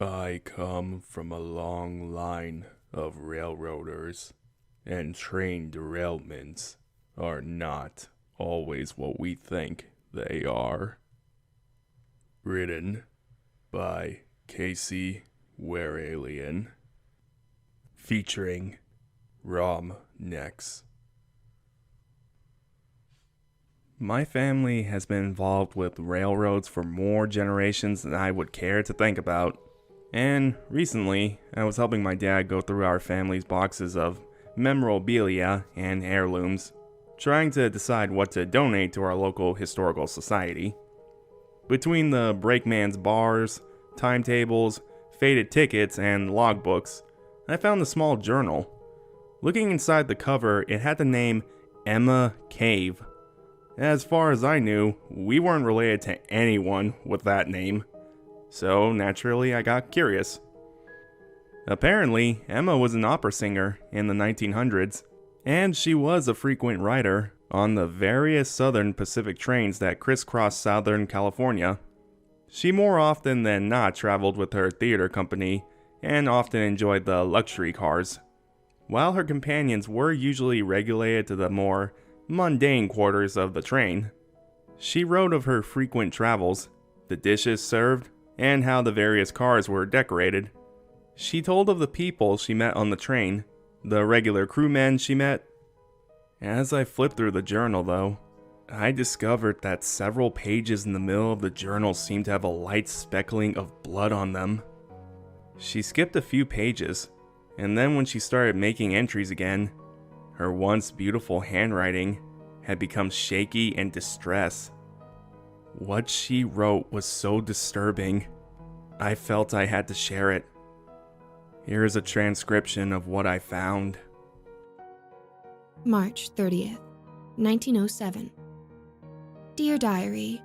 I come from a long line of railroaders, and train derailments are not always what we think they are. Written by Casey Weralien, featuring RomNex. My family has been involved with railroads for more generations than I would care to think about. And recently, I was helping my dad go through our family's boxes of memorabilia and heirlooms, trying to decide what to donate to our local historical society. Between the brakeman's bars, timetables, faded tickets, and logbooks, I found a small journal. Looking inside the cover, it had the name Emma Cave. As far as I knew, we weren't related to anyone with that name. So naturally, I got curious. Apparently, Emma was an opera singer in the 1900s, and she was a frequent rider on the various Southern Pacific trains that crisscross Southern California. She more often than not traveled with her theater company and often enjoyed the luxury cars, while her companions were usually regulated to the more mundane quarters of the train. She wrote of her frequent travels, the dishes served, and how the various cars were decorated. She told of the people she met on the train, the regular crewmen she met. As I flipped through the journal, though, I discovered that several pages in the middle of the journal seemed to have a light speckling of blood on them. She skipped a few pages, and then when she started making entries again, her once beautiful handwriting had become shaky and distressed. What she wrote was so disturbing, I felt I had to share it. Here is a transcription of what I found. March 30th, 1907. Dear Diary,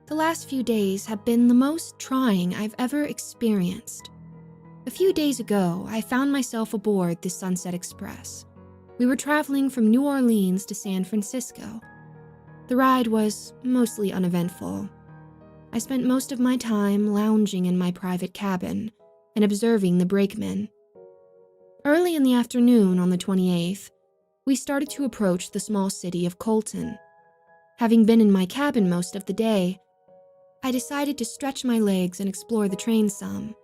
the last few days have been the most trying I've ever experienced. A few days ago, I found myself aboard the Sunset Express. We were traveling from New Orleans to San Francisco. The ride was mostly uneventful. I spent most of my time lounging in my private cabin and observing the brakemen. Early in the afternoon on the 28th, we started to approach the small city of Colton. Having been in my cabin most of the day, I decided to stretch my legs and explore the train some.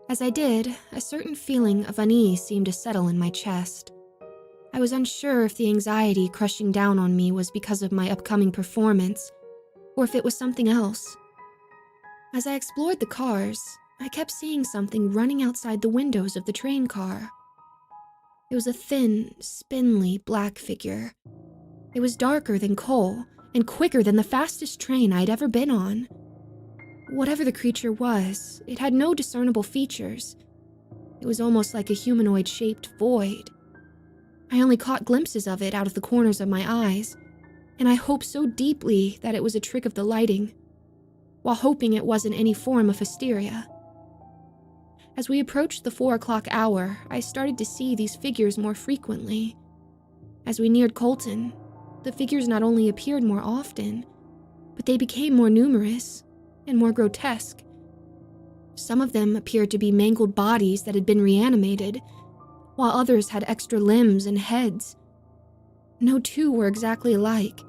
As I did, a certain feeling of unease seemed to settle in my chest. I was unsure if the anxiety crushing down on me was because of my upcoming performance, or if it was something else. As I explored the cars, I kept seeing something running outside the windows of the train car. It was a thin, spindly black figure. It was darker than coal and quicker than the fastest train I'd ever been on. Whatever the creature was, it had no discernible features. It was almost like a humanoid-shaped void. I only caught glimpses of it out of the corners of my eyes, and I hoped so deeply that it was a trick of the lighting, while hoping it wasn't any form of hysteria. As we approached the 4 o'clock hour, I started to see these figures more frequently. As we neared Colton, the figures not only appeared more often, but they became more numerous and more grotesque. Some of them appeared to be mangled bodies that had been reanimated, while others had extra limbs and heads. No two were exactly alike,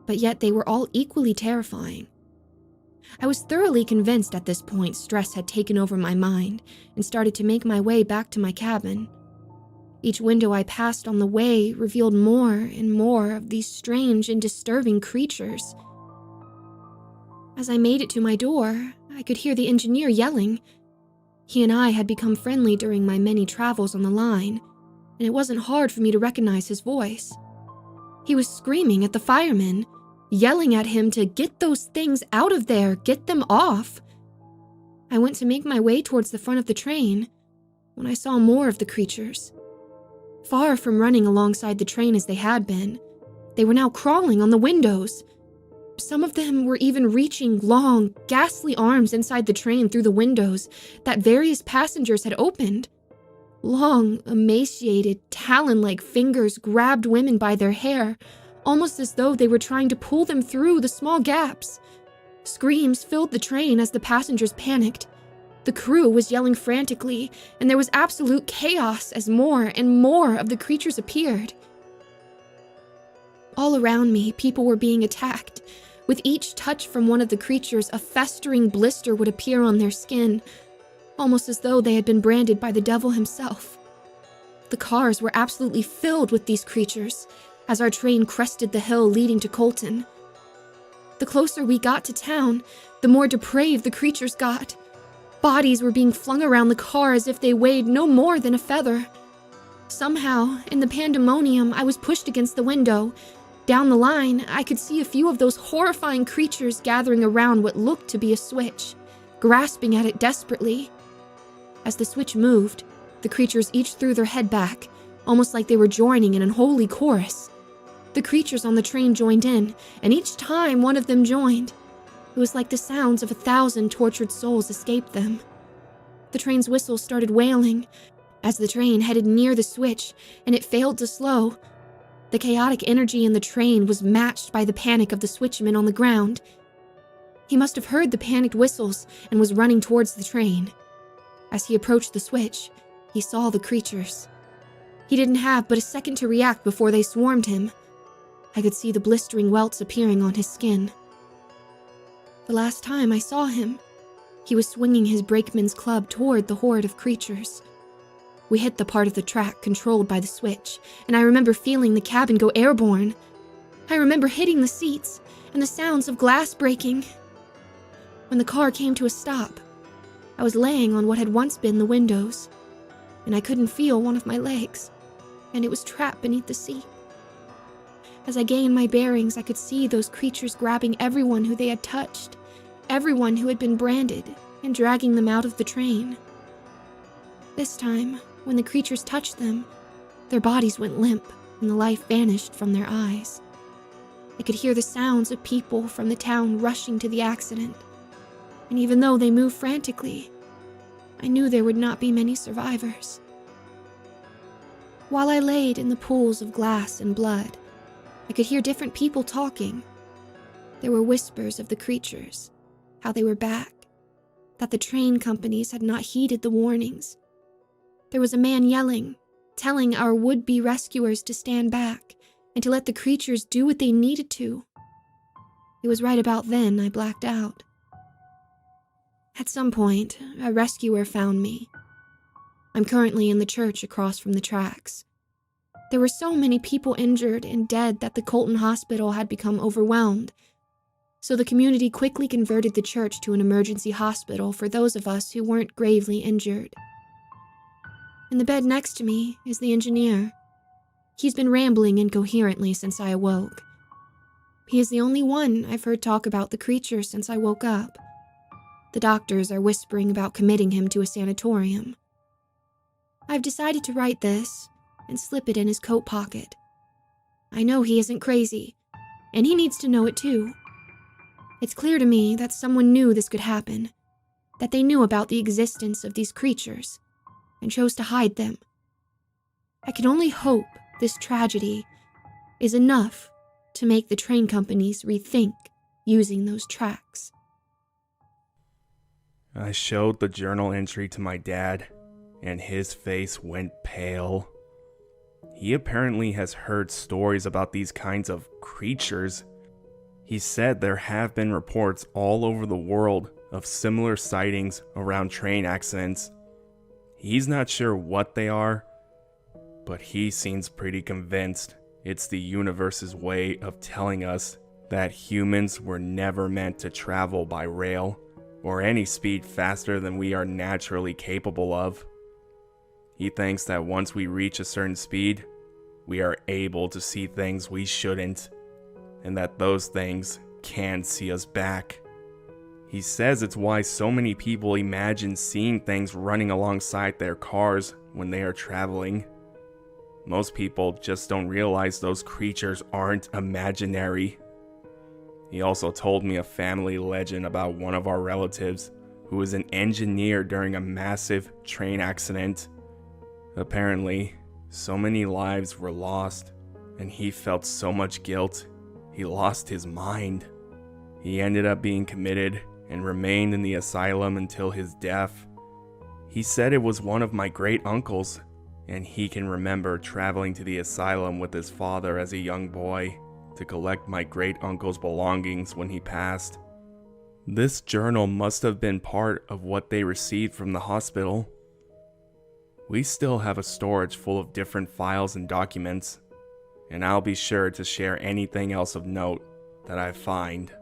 but yet they were all equally terrifying. I was thoroughly convinced at this point stress had taken over my mind and started to make my way back to my cabin. Each window I passed on the way revealed more and more of these strange and disturbing creatures. As I made it to my door, I could hear the engineer yelling. He and I had become friendly during my many travels on the line, and it wasn't hard for me to recognize his voice. He was screaming at the firemen, yelling at him to get those things out of there, get them off. I went to make my way towards the front of the train when I saw more of the creatures. Far from running alongside the train as they had been, they were now crawling on the windows. Some of them were even reaching long, ghastly arms inside the train through the windows that various passengers had opened. Long, emaciated, talon-like fingers grabbed women by their hair, almost as though they were trying to pull them through the small gaps. Screams filled the train as the passengers panicked. The crew was yelling frantically, and there was absolute chaos as more and more of the creatures appeared. All around me, people were being attacked. With each touch from one of the creatures, a festering blister would appear on their skin, almost as though they had been branded by the devil himself. The cars were absolutely filled with these creatures as our train crested the hill leading to Colton. The closer we got to town, the more depraved the creatures got. Bodies were being flung around the car as if they weighed no more than a feather. Somehow, in the pandemonium, I was pushed against the window. Down the line, I could see a few of those horrifying creatures gathering around what looked to be a switch, grasping at it desperately. As the switch moved, the creatures each threw their head back, almost like they were joining in an unholy chorus. The creatures on the train joined in, and each time one of them joined, it was like the sounds of 1,000 tortured souls escaped them. The train's whistle started wailing as the train headed near the switch, and it failed to slow. The chaotic energy in the train was matched by the panic of the switchman on the ground. He must have heard the panicked whistles and was running towards the train. As he approached the switch, he saw the creatures. He didn't have but a second to react before they swarmed him. I could see the blistering welts appearing on his skin. The last time I saw him, he was swinging his brakeman's club toward the horde of creatures. We hit the part of the track controlled by the switch, and I remember feeling the cabin go airborne. I remember hitting the seats and the sounds of glass breaking. When the car came to a stop, I was laying on what had once been the windows, and I couldn't feel one of my legs, and it was trapped beneath the seat. As I gained my bearings, I could see those creatures grabbing everyone who they had touched, everyone who had been branded, and dragging them out of the train. This time, when the creatures touched them, their bodies went limp and the life vanished from their eyes. I could hear the sounds of people from the town rushing to the accident, and even though they moved frantically, I knew there would not be many survivors. While I laid in the pools of glass and blood, I could hear different people talking. There were whispers of the creatures, how they were back, that the train companies had not heeded the warnings. There was a man yelling, telling our would-be rescuers to stand back and to let the creatures do what they needed to. It was right about then I blacked out. At some point, a rescuer found me. I'm currently in the church across from the tracks. There were so many people injured and dead that the Colton Hospital had become overwhelmed, so the community quickly converted the church to an emergency hospital for those of us who weren't gravely injured. In the bed next to me is the engineer. He's been rambling incoherently since I awoke. He is the only one I've heard talk about the creature since I woke up. The doctors are whispering about committing him to a sanatorium. I've decided to write this and slip it in his coat pocket. I know he isn't crazy, and he needs to know it too. It's clear to me that someone knew this could happen, that they knew about the existence of these creatures, and chose to hide them. I can only hope this tragedy is enough to make the train companies rethink using those tracks. I showed the journal entry to my dad, and his face went pale. He apparently has heard stories about these kinds of creatures. He said there have been reports all over the world of similar sightings around train accidents. He's not sure what they are, but he seems pretty convinced it's the universe's way of telling us that humans were never meant to travel by rail or any speed faster than we are naturally capable of. He thinks that once we reach a certain speed, we are able to see things we shouldn't, and that those things can see us back. He says it's why so many people imagine seeing things running alongside their cars when they are traveling. Most people just don't realize those creatures aren't imaginary. He also told me a family legend about one of our relatives who was an engineer during a massive train accident. Apparently, so many lives were lost, and he felt so much guilt, he lost his mind. He ended up being committed and remained in the asylum until his death, He said it was one of my great uncles, and he can remember traveling to the asylum with his father as a young boy to collect my great uncle's belongings when he passed. This journal must have been part of what they received from the hospital. We still have a storage full of different files and documents, and I'll be sure to share anything else of note that I find.